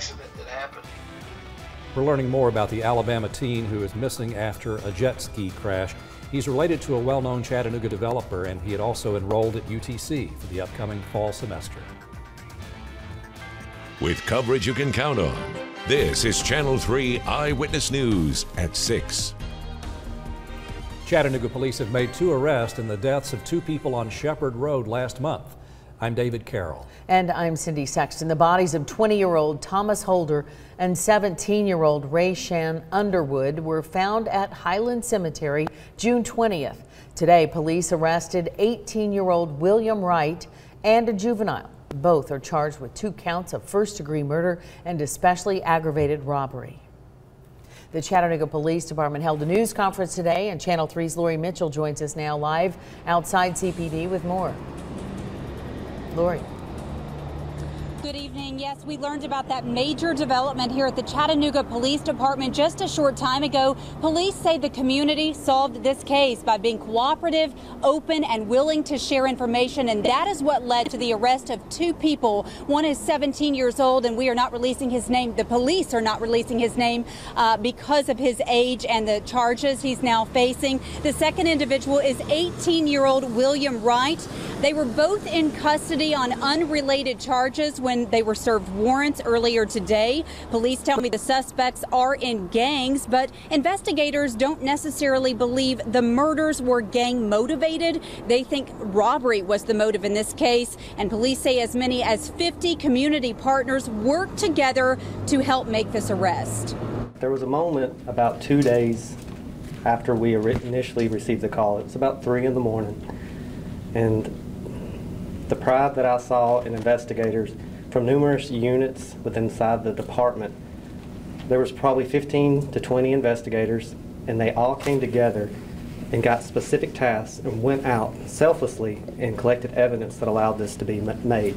accident that happened. We're learning more about the Alabama teen who is missing after a jet ski crash. He's related to a well-known Chattanooga developer, and he had also enrolled at UTC for the upcoming fall semester. With coverage you can count on, this is Channel 3 Eyewitness News at 6. Chattanooga police have made 2 arrests in the deaths of 2 people on Shepherd Road last month. I'm David Carroll. And I'm Cindy Sexton. The bodies of 20-year-old Thomas Holder and 17-year-old Ray Shan Underwood were found at Highland Cemetery June 20th. Today, police arrested 18-year-old William Wright and a juvenile. Both are charged with 2 counts of first-degree murder and especially aggravated robbery. The Chattanooga Police Department held a news conference today, and Channel 3's Lori Mitchell joins us now live outside CPD with more. Lori. Good evening. Yes, we learned about that major development here at the Chattanooga Police Department just a short time ago. Police say the community solved this case by being cooperative, open, and willing to share information, and that is what led to the arrest of 2 people. One is 17 years old, and we are not releasing his name. The police are not releasing his name because of his age and the charges he's now facing. The second individual is 18-year-old William Wright. They were both in custody on unrelated charges when they were served warrants earlier today. Police tell me the suspects are in gangs, but investigators don't necessarily believe the murders were gang motivated. They think robbery was the motive in this case, and police say as many as 50 community partners worked together to help make this arrest. There was a moment about 2 days after we initially received the call. It was about 3 in the morning, and the pride that I saw in investigators from numerous units within inside the department, there was probably 15 to 20 investigators, and they all came together and got specific tasks and went out selflessly and collected evidence that allowed this to be made.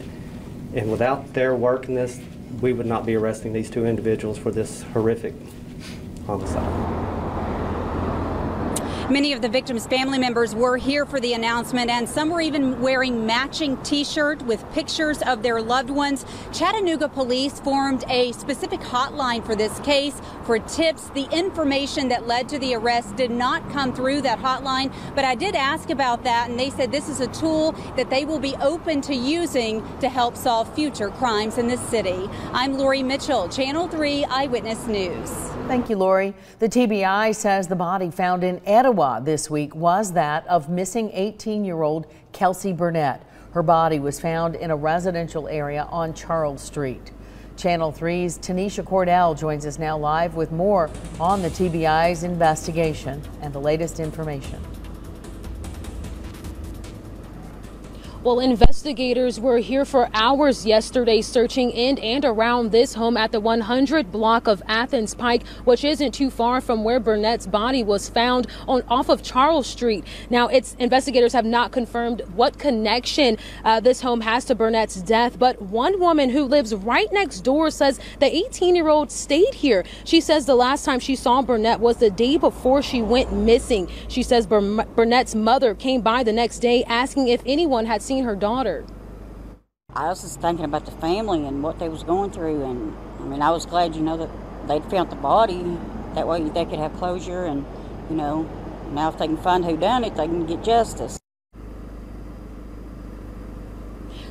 And without their work in this, we would not be arresting these 2 individuals for this horrific homicide. Many of the victims' family members were here for the announcement, and some were even wearing matching T-shirts with pictures of their loved ones. Chattanooga police formed a specific hotline for this case for tips. The information that led to the arrest did not come through that hotline, but I did ask about that, and they said this is a tool that they will be open to using to help solve future crimes in this city. I'm Lori Mitchell, Channel 3 Eyewitness News. Thank you, Lori. The TBI says the body found in Etowah this week was that of missing 18-year-old Kelsey Burnett. Her body was found in a residential area on Charles Street. Channel 3's Tanisha Cordell joins us now live with more on the TBI's investigation and the latest information. Well, investigators were here for hours yesterday searching in and around this home at the 100 block of Athens Pike, which isn't too far from where Burnett's body was found off of Charles Street. Now, investigators have not confirmed what connection this home has to Burnett's death, but one woman who lives right next door says the 18-year-old stayed here. She says the last time she saw Burnett was the day before she went missing. She says Burnett's mother came by the next day asking if anyone had seen her daughter. I was just thinking about the family and what they was going through, and I mean, I was glad, that they'd found the body. That way they could have closure, and now if they can find who done it, they can get justice.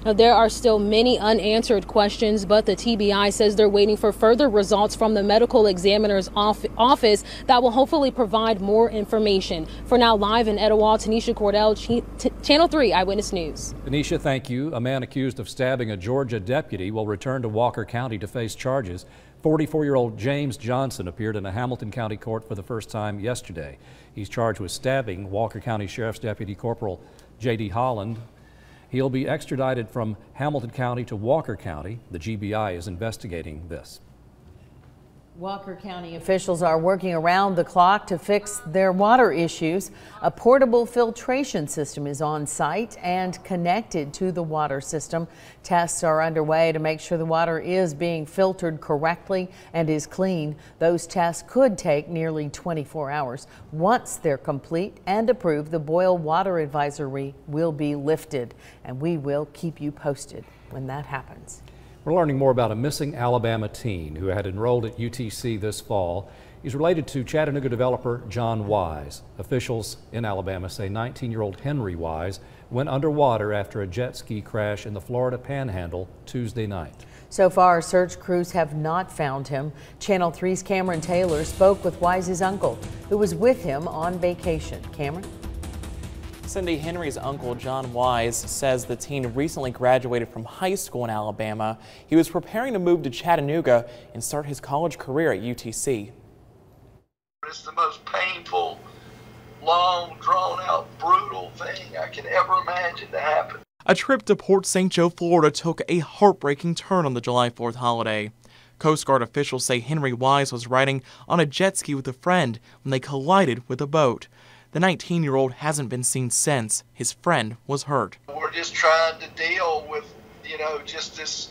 Now, there are still many unanswered questions, but the TBI says they're waiting for further results from the medical examiner's office that will hopefully provide more information. For now, live in Etowah, Tanisha Cordell, Channel 3 Eyewitness News. Tanisha, thank you. A man accused of stabbing a Georgia deputy will return to Walker County to face charges. 44-year-old James Johnson appeared in a Hamilton County court for the first time yesterday. He's charged with stabbing Walker County Sheriff's Deputy Corporal J.D. Holland. He'll be extradited from Hamilton County to Walker County. The GBI is investigating this. Walker County officials are working around the clock to fix their water issues. A portable filtration system is on site and connected to the water system. Tests are underway to make sure the water is being filtered correctly and is clean. Those tests could take nearly 24 hours. Once they're complete and approved, the boil water advisory will be lifted, and we will keep you posted when that happens. We're learning more about a missing Alabama teen who had enrolled at UTC this fall. He's related to Chattanooga developer John Wise. Officials in Alabama say 19-year-old Henry Wise went underwater after a jet ski crash in the Florida Panhandle Tuesday night. So far, search crews have not found him. Channel 3's Cameron Taylor spoke with Wise's uncle, who was with him on vacation. Cameron? Cindy, Henry's uncle, John Wise, says the teen recently graduated from high school in Alabama. He was preparing to move to Chattanooga and start his college career at UTC. It's the most painful, long, drawn-out, brutal thing I can ever imagine to happen. A trip to Port St. Joe, Florida took a heartbreaking turn on the July 4th holiday. Coast Guard officials say Henry Wise was riding on a jet ski with a friend when they collided with a boat. The 19-year-old hasn't been seen since. His friend was hurt. We're just trying to deal with, just this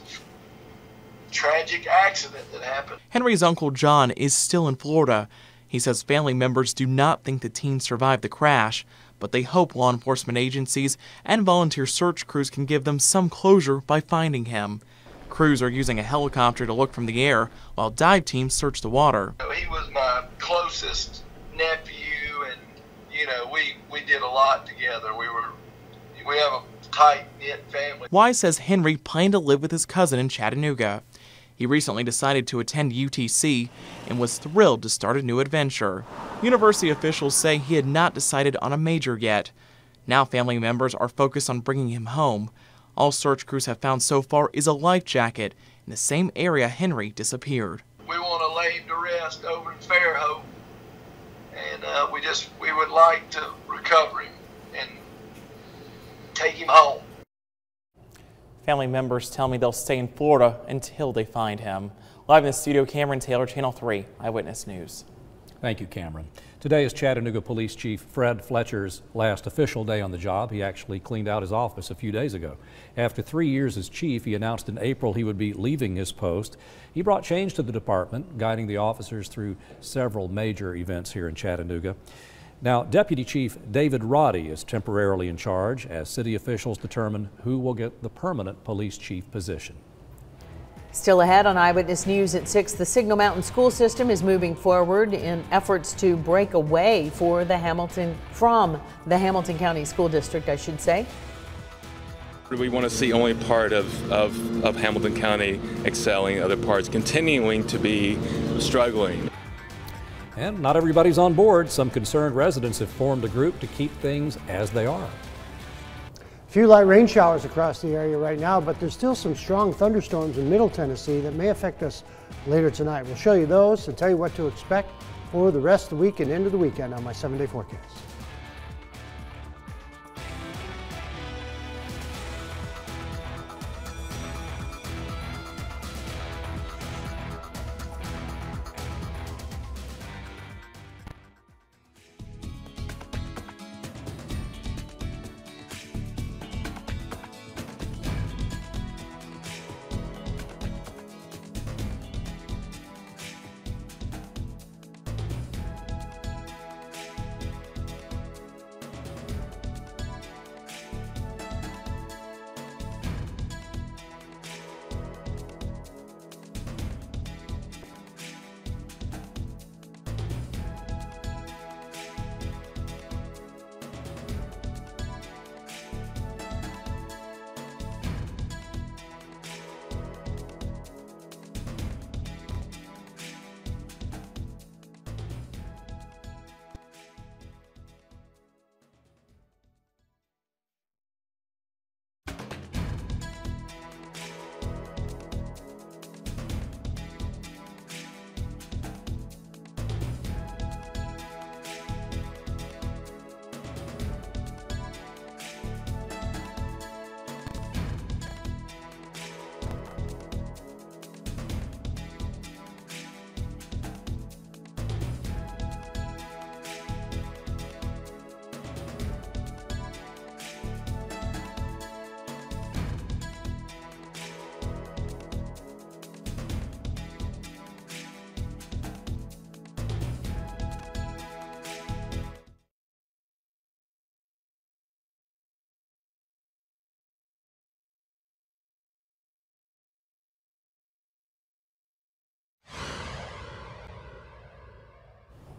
tragic accident that happened. Henry's uncle John is still in Florida. He says family members do not think the teen survived the crash, but they hope law enforcement agencies and volunteer search crews can give them some closure by finding him. Crews are using a helicopter to look from the air while dive teams search the water. He was my closest nephew, and we did a lot together. We have a tight-knit family. Wise says Henry planned to live with his cousin in Chattanooga. He recently decided to attend UTC and was thrilled to start a new adventure. University officials say he had not decided on a major yet. Now family members are focused on bringing him home. All search crews have found so far is a life jacket in the same area Henry disappeared. We want to lay him to rest over in Fairhope, and we would like to recover him and take him home. Family members tell me they'll stay in Florida until they find him. Live in the studio, Cameron Taylor, Channel 3 Eyewitness News. Thank you, Cameron. Today is Chattanooga Police Chief Fred Fletcher's last official day on the job. He actually cleaned out his office a few days ago. After 3 years as chief, he announced in April he would be leaving his post. He brought change to the department, guiding the officers through several major events here in Chattanooga. Now, Deputy Chief David Roddy is temporarily in charge as city officials determine who will get the permanent police chief position. Still ahead on Eyewitness News at 6, the Signal Mountain school system is moving forward in efforts to break away from the Hamilton County School District, I should say. We want to see only part of Hamilton County excelling, other parts continuing to be struggling. And not everybody's on board. Some concerned residents have formed a group to keep things as they are. A few light rain showers across the area right now, but there's still some strong thunderstorms in Middle Tennessee that may affect us later tonight. We'll show you those and tell you what to expect for the rest of the week and into the weekend on my 7-day forecast.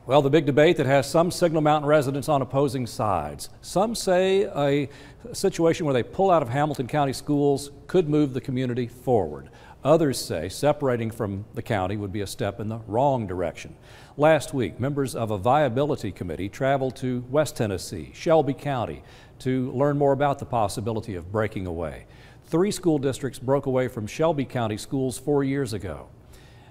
Well, the big debate that has some Signal Mountain residents on opposing sides. Some say a situation where they pull out of Hamilton County schools could move the community forward. Others say separating from the county would be a step in the wrong direction. Last week, members of a viability committee traveled to West Tennessee, Shelby County, to learn more about the possibility of breaking away. 3 school districts broke away from Shelby County schools 4 years ago.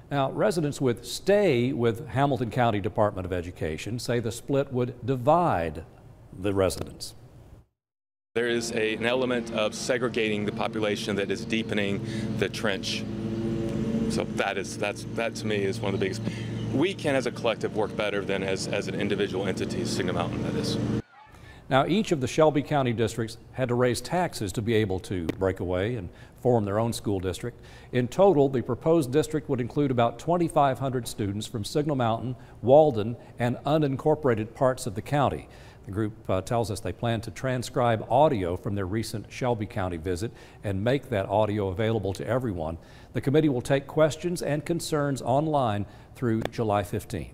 Now, residents with stay with Hamilton County Department of Education say the split would divide the residents. There is an element of segregating the population that is deepening the trench. So that to me is one of the biggest. We can, as a collective, work better than as an individual entity, Signal Mountain, that is. Now, each of the Shelby County districts had to raise taxes to be able to break away and form their own school district. In total, the proposed district would include about 2,500 students from Signal Mountain, Walden, and unincorporated parts of the county. The group tells us they plan to transcribe audio from their recent Shelby County visit and make that audio available to everyone. The committee will take questions and concerns online through July 15th.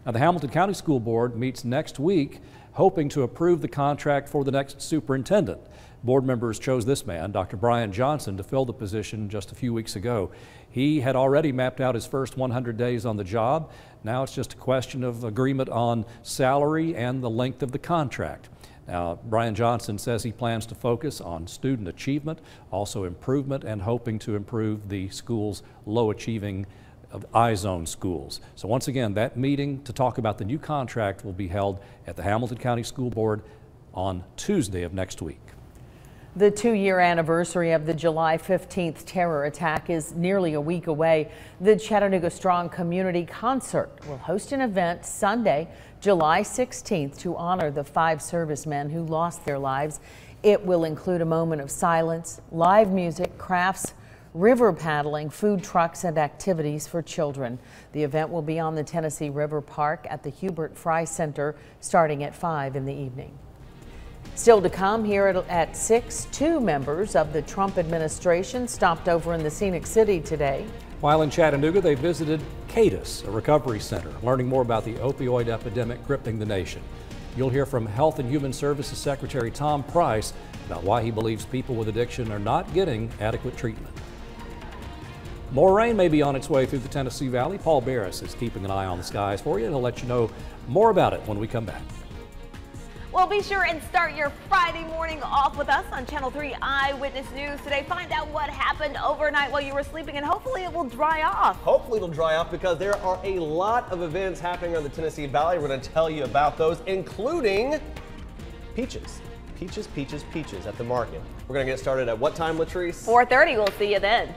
Now, the Hamilton County School Board meets next week, hoping to approve the contract for the next superintendent. Board members chose this man, Dr. Brian Johnson, to fill the position just a few weeks ago. He had already mapped out his first 100 days on the job. Now it's just a question of agreement on salary and the length of the contract. Now, Brian Johnson says he plans to focus on student achievement, also improvement, and hoping to improve the school's low-achieving of I-zone schools. So once again, that meeting to talk about the new contract will be held at the Hamilton County School Board on Tuesday of next week. The 2-year anniversary of the July 15th terror attack is nearly a week away. The Chattanooga Strong Community Concert will host an event Sunday, July 16th, to honor the 5 servicemen who lost their lives. It will include a moment of silence, live music, crafts, river paddling, food trucks, and activities for children. The event will be on the Tennessee River Park at the Hubert Fry Center starting at 5 in the evening. Still to come here at 6, 2 members of the Trump administration stopped over in the Scenic City today. While in Chattanooga, they visited CADIS, a recovery center, learning more about the opioid epidemic gripping the nation. You'll hear from Health and Human Services Secretary Tom Price about why he believes people with addiction are not getting adequate treatment. More rain may be on its way through the Tennessee Valley. Paul Barris is keeping an eye on the skies for you, and he'll let you know more about it when we come back. Well, be sure and start your Friday morning off with us on Channel 3 Eyewitness News today. Find out what happened overnight while you were sleeping, and hopefully it will dry off. Hopefully it'll dry off, because there are a lot of events happening around the Tennessee Valley. We're going to tell you about those, including peaches. Peaches, peaches, peaches at the market. We're going to get started at what time, Latrice? 4:30. We'll see you then.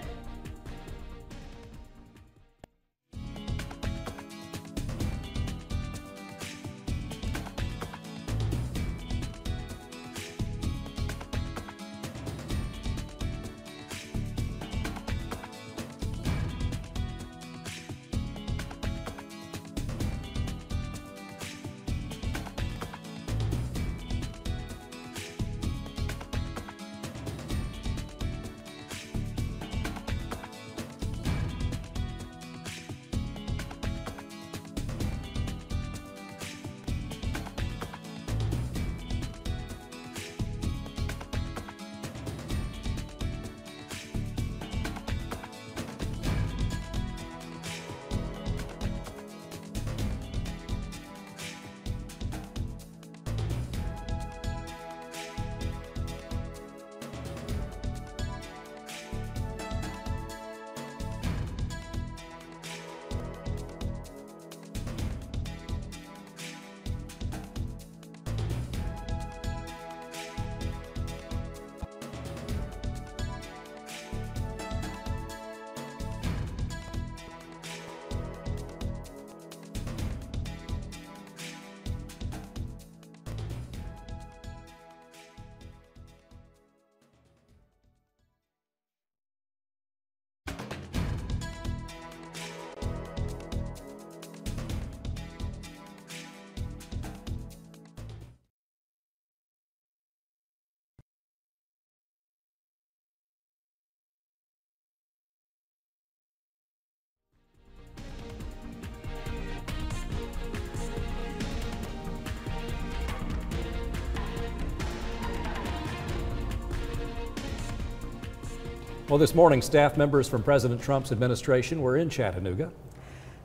Well, this morning, staff members from President Trump's administration were in Chattanooga.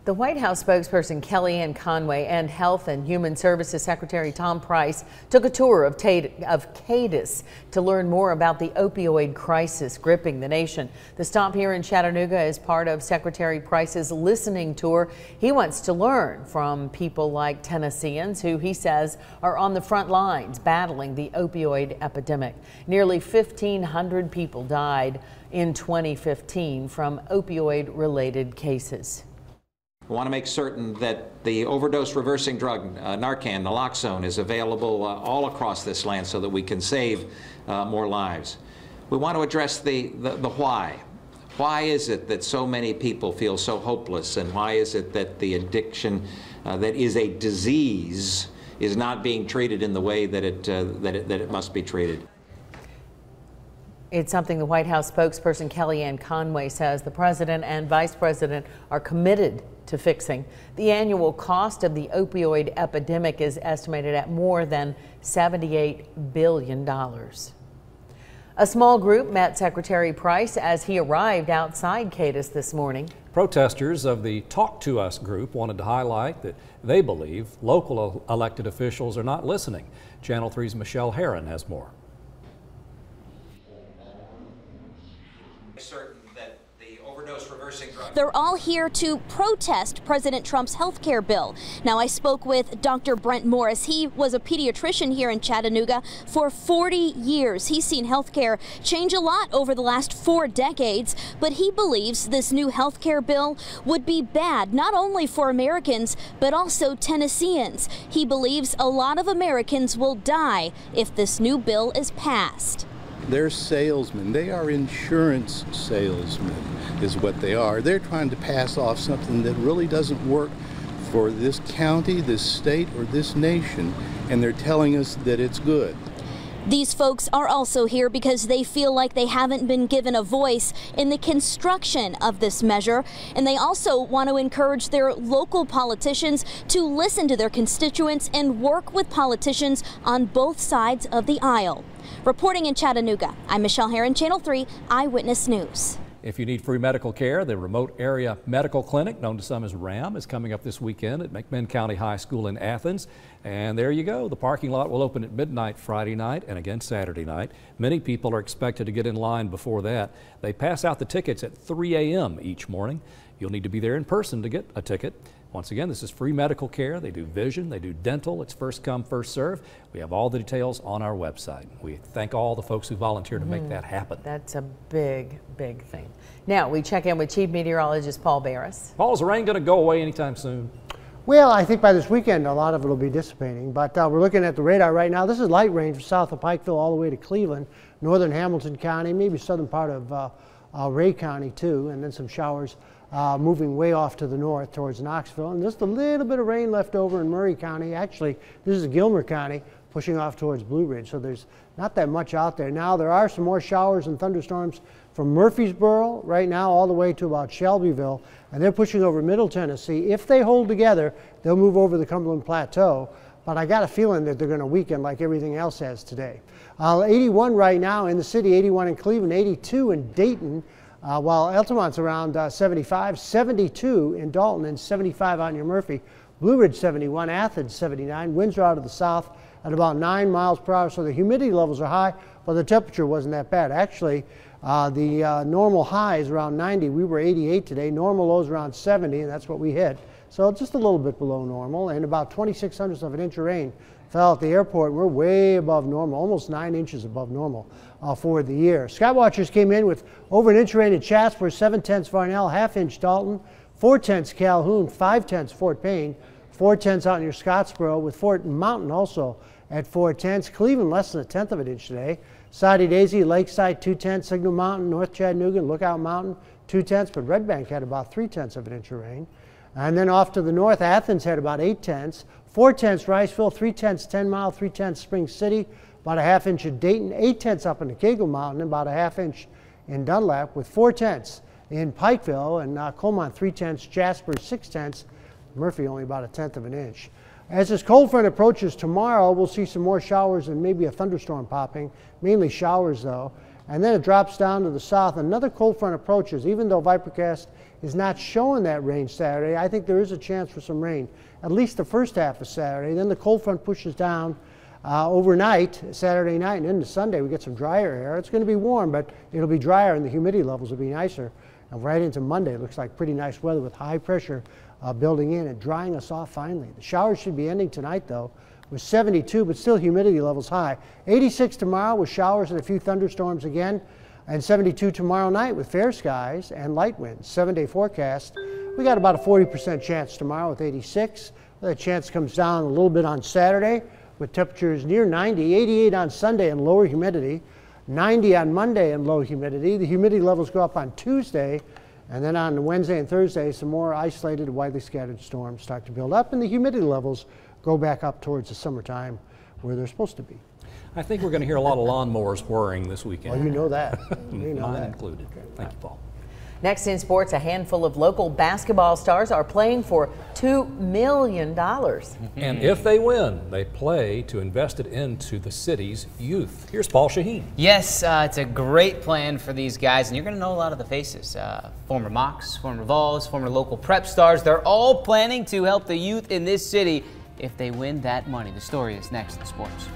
The White House spokesperson Kellyanne Conway and Health and Human Services Secretary Tom Price took a tour of Cadiz to learn more about the opioid crisis gripping the nation. The stop here in Chattanooga is part of Secretary Price's listening tour. He wants to learn from people like Tennesseans who he says are on the front lines battling the opioid epidemic. Nearly 1,500 people died in 2015 from opioid-related cases. We want to make certain that the overdose reversing drug, Narcan, naloxone, is available all across this land so that we can save more lives. We want to address the why. Why is it that so many people feel so hopeless, and why is it that the addiction that is a disease is not being treated in the way that it must be treated? It's something the White House spokesperson Kellyanne Conway says the president and vice president are committed to fixing. The annual cost of the opioid epidemic is estimated at more than $78 billion. A small group met Secretary Price as he arrived outside Cadiz this morning. Protesters of the Talk to Us group wanted to highlight that they believe local elected officials are not listening. Channel 3's Michelle Herron has more. They're all here to protest President Trump's health care bill. Now, I spoke with Dr. Brent Morris. He was a pediatrician here in Chattanooga for 40 years. He's seen health care change a lot over the last 4 decades, but he believes this new health care bill would be bad not only for Americans, but also Tennesseans. He believes a lot of Americans will die if this new bill is passed. They're salesmen. They are insurance salesmen is what they are. They're trying to pass off something that really doesn't work for this county, this state, or this nation, and they're telling us that it's good. These folks are also here because they feel like they haven't been given a voice in the construction of this measure, and they also want to encourage their local politicians to listen to their constituents and work with politicians on both sides of the aisle. Reporting in Chattanooga, I'm Michelle Herron, Channel 3 Eyewitness News. If you need free medical care, the Remote Area Medical Clinic, known to some as RAM, is coming up this weekend at McMinn County High School in Athens. And there you go. The parking lot will open at midnight Friday night and again Saturday night. Many people are expected to get in line before that. They pass out the tickets at 3 a.m. each morning. You'll need to be there in person to get a ticket. Once again, this is free medical care. They do vision, they do dental. It's first come, first serve. We have all the details on our website. We thank all the folks who volunteered to make that happen. That's a big, big thing. Now we check in with Chief Meteorologist Paul Barris. Paul, is the rain going to go away anytime soon? Well, I think by this weekend a lot of it will be dissipating, but we're looking at the radar right now. This is light rain from south of Pikeville all the way to Cleveland, northern Hamilton County, maybe southern part of Ray County too, and then some showers moving way off to the north towards Knoxville, and just a little bit of rain left over in Murray County. Actually, this is Gilmer County pushing off towards Blue Ridge, so there's not that much out there. Now there are some more showers and thunderstorms from Murfreesboro right now all the way to about Shelbyville, and they're pushing over Middle Tennessee. If they hold together, they'll move over the Cumberland Plateau, but I got a feeling that they're going to weaken like everything else has today. 81 right now in the city, 81 in Cleveland, 82 in Dayton, while Altamont's around 75, 72 in Dalton, and 75 out near Murphy. Blue Ridge 71, Athens 79, winds are out of the south at about 9 miles per hour, so the humidity levels are high, but the temperature wasn't that bad. Actually, the normal high is around 90. We were 88 today. Normal low is around 70, and that's what we hit. So just a little bit below normal, and about 26/100 of an inch of rain fell at the airport. We're way above normal, almost 9 inches above normal for the year. Skywatchers came in with over an inch of rain in Chatsworth, 7/10 Varnell, ½ Dalton, 4/10 Calhoun, 5/10 Fort Payne, 4/10 out near Scottsboro, with Fort Mountain also at 4/10. Cleveland less than 1/10 of an inch today. Soddy Daisy, Lakeside 2/10, Signal Mountain, North Chattanooga, Lookout Mountain 2/10, but Red Bank had about 3/10 of an inch of rain. And then off to the north, Athens had about 8/10, 4/10 Riceville, 3/10 10 Mile, 3/10 Spring City, about ½ inch at Dayton, 8/10 up in the Cagle Mountain, about ½ inch in Dunlap, with 4/10 in Pikeville, and Colmont 3/10, Jasper 6/10, Murphy only about 1/10 of an inch. As this cold front approaches tomorrow, we'll see some more showers and maybe a thunderstorm popping, mainly showers though. and then it drops down to the south. Another cold front approaches. Even though Vipercast is not showing that rain Saturday, I think there is a chance for some rain, at least the first half of Saturday. Then the cold front pushes down overnight, Saturday night, and into Sunday we get some drier air. It's going to be warm, but it'll be drier and the humidity levels will be nicer. And right into Monday, it looks like pretty nice weather with high pressure building in and drying us off finally. The showers should be ending tonight, though, with 72, but still humidity levels high. 86 tomorrow with showers and a few thunderstorms again, and 72 tomorrow night with fair skies and light winds. 7-day forecast. We got about a 40% chance tomorrow with 86. That chance comes down a little bit on Saturday with temperatures near 90, 88 on Sunday and lower humidity, 90 on Monday and low humidity. The humidity levels go up on Tuesday, and then on Wednesday and Thursday, some more isolated, widely scattered storms start to build up, and the humidity levels go back up towards the summertime where they're supposed to be. I think we're going to hear a lot of lawnmowers whirring this weekend. Well, you know that. You know Mine that. included. Thank you, Paul. Next in sports, a handful of local basketball stars are playing for $2 million. And if they win, they play to invest it into the city's youth. Here's Paul Shaheen. Yes, it's a great plan for these guys, and you're going to know a lot of the faces. Former Mocs, former Vols, former local prep stars. They're all planning to help the youth in this city if they win that money. The story is next in sports.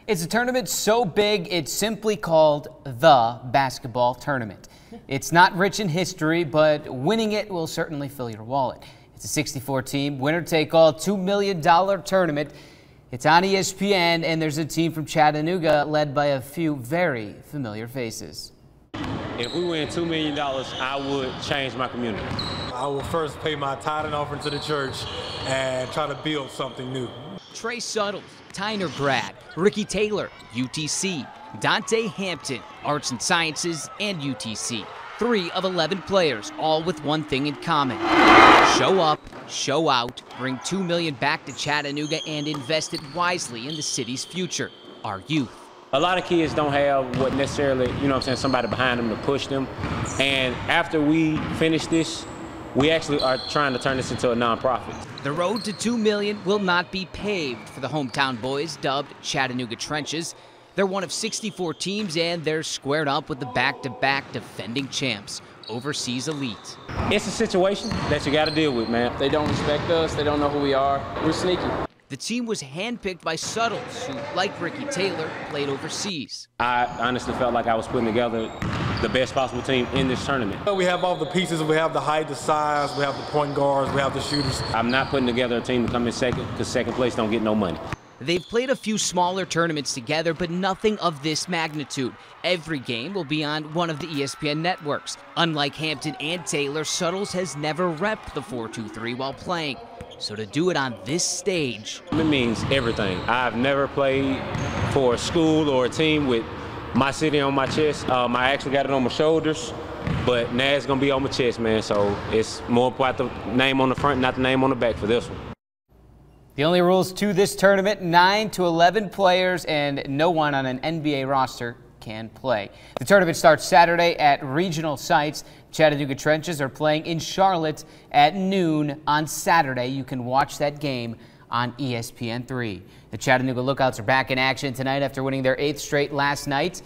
It's a tournament so big, it's simply called the basketball tournament. It's not rich in history, but winning it will certainly fill your wallet. It's a 64-team, winner-take-all, $2 million tournament. It's on ESPN, and there's a team from Chattanooga led by a few very familiar faces. If we win $2 million, I would change my community. I will first pay my tithe and offering to the church and try to build something new. Trey Suttles, Tyner grad, Ricky Taylor, UTC, Dante Hampton, Arts and Sciences, and UTC. 3 of 11 players, all with one thing in common. Show up, show out, bring $2 million back to Chattanooga, and invest it wisely in the city's future, our youth. A lot of kids don't have what necessarily, somebody behind them to push them. And after we finish this, we actually are trying to turn this into a nonprofit. The road to $2 million will not be paved for the hometown boys, dubbed Chattanooga Trenches. They're one of 64 teams, and they're squared up with the back-to-back defending champs, Overseas Elite. It's a situation that you got to deal with, man. They don't respect us. They don't know who we are. We're sneaky. The team was handpicked by Suttles, who, like Ricky Taylor, played overseas. I honestly felt like I was putting together the best possible team in this tournament. We have all the pieces. We have the height, the size, we have the point guards, we have the shooters. I'm not putting together a team to come in second, because second place don't get no money. They've played a few smaller tournaments together, but nothing of this magnitude. Every game will be on one of the ESPN networks. Unlike Hampton and Taylor, Suttles has never repped the 4-2-3 while playing. So to do it on this stage... It means everything. I've never played for a school or a team with my city on my chest. I actually got it on my shoulders, but now it's going to be on my chest, man. So it's more about the name on the front, not the name on the back for this one. The only rules to this tournament, 9 to 11 players, and no one on an NBA roster can play. The tournament starts Saturday at regional sites. Chattanooga Trenches are playing in Charlotte at noon on Saturday. You can watch that game on ESPN3. The Chattanooga Lookouts are back in action tonight after winning their 8th straight last night.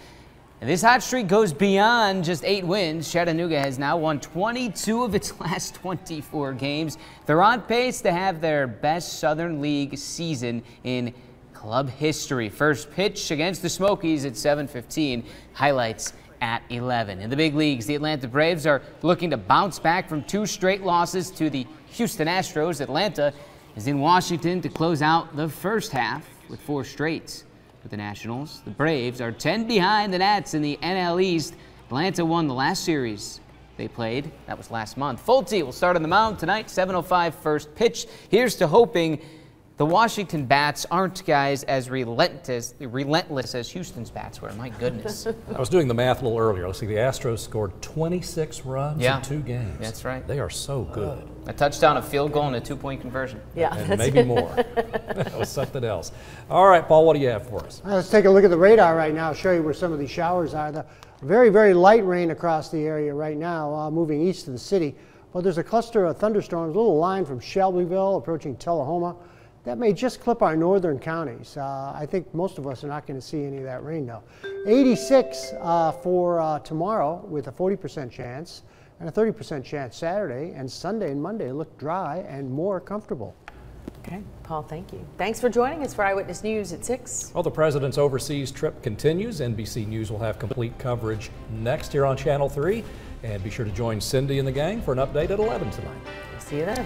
And this hot streak goes beyond just 8 wins. Chattanooga has now won 22 of its last 24 games. They're on pace to have their best Southern League season in club history. First pitch against the Smokies at 7:15. Highlights at 11. In the big leagues, the Atlanta Braves are looking to bounce back from 2 straight losses to the Houston Astros. Atlanta is in Washington to close out the first half with 4 straights. For the Nationals, the Braves are 10 behind the Nats in the NL East. Atlanta won the last series they played. That was last month. Fulte will start on the mound tonight, 7:05 first pitch. Here's to hoping the Washington bats aren't, guys, as relentless as Houston's bats were. My goodness. I was doing the math a little earlier. Let's see, the Astros scored 26 runs in 2 games. That's right. They are so good. A touchdown, a field goal, and a 2-point conversion. Yeah. And maybe more. That was something else. All right, Paul, what do you have for us? Let's take a look at the radar right now, show you where some of these showers are. The very, very light rain across the area right now, moving east of the city. But there's a cluster of thunderstorms, a little line from Shelbyville approaching Tullahoma. That may just clip our northern counties. I think most of us are not going to see any of that rain, though. 86 for tomorrow with a 40% chance and a 30% chance Saturday, and Sunday and Monday look dry and more comfortable. Okay, Paul, thank you. Thanks for joining us for Eyewitness News at 6. Well, the president's overseas trip continues. NBC News will have complete coverage next here on Channel 3. And be sure to join Cindy and the gang for an update at 11 tonight. We'll see you then.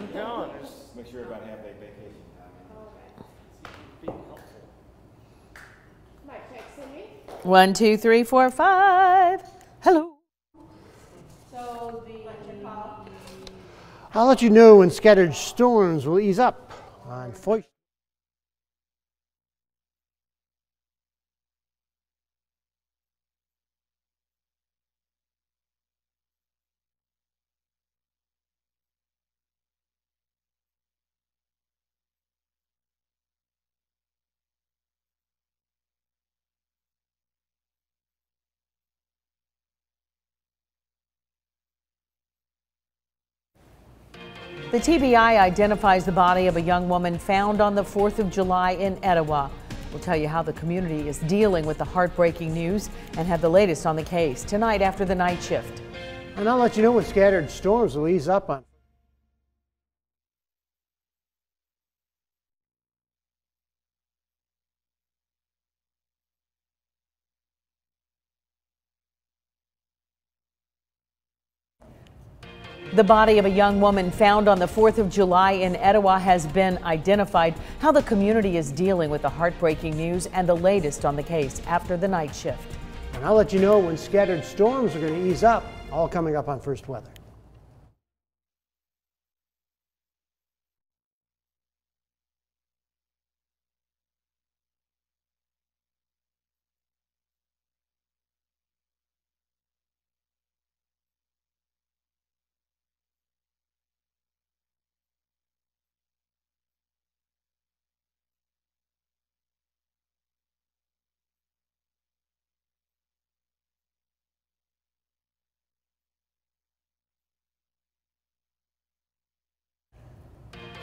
I'm telling you. Make sure everybody have their vacation time. 1, 2, 3, 4, 5. Hello. I'll let you know when scattered storms will ease up on Foyt. The TBI identifies the body of a young woman found on the 4th of July in Etowah. We'll tell you how the community is dealing with the heartbreaking news and have the latest on the case tonight after the night shift. And I'll let you know when scattered storms will ease up on. The body of a young woman found on the 4th of July in Etowah has been identified. How the community is dealing with the heartbreaking news and the latest on the case after the night shift. And I'll let you know when scattered storms are going to ease up, all coming up on First Weather.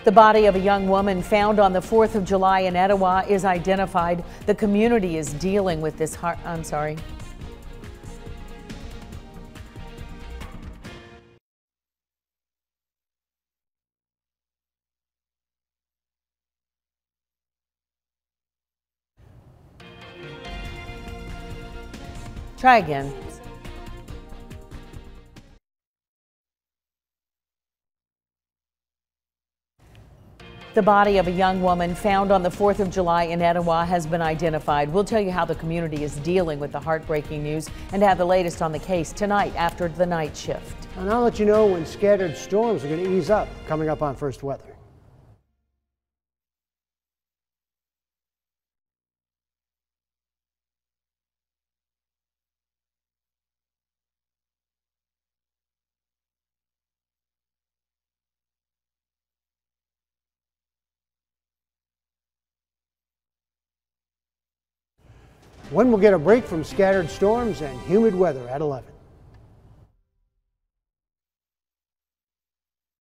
The body of a young woman found on the 4th of July in Etowah is identified. The community is dealing with this Try again. The body of a young woman found on the 4th of July in Etowah has been identified. We'll tell you how the community is dealing with the heartbreaking news and have the latest on the case tonight after the night shift. And I'll let you know when scattered storms are going to ease up, coming up on First Weather. When we'll get a break from scattered storms and humid weather at 11.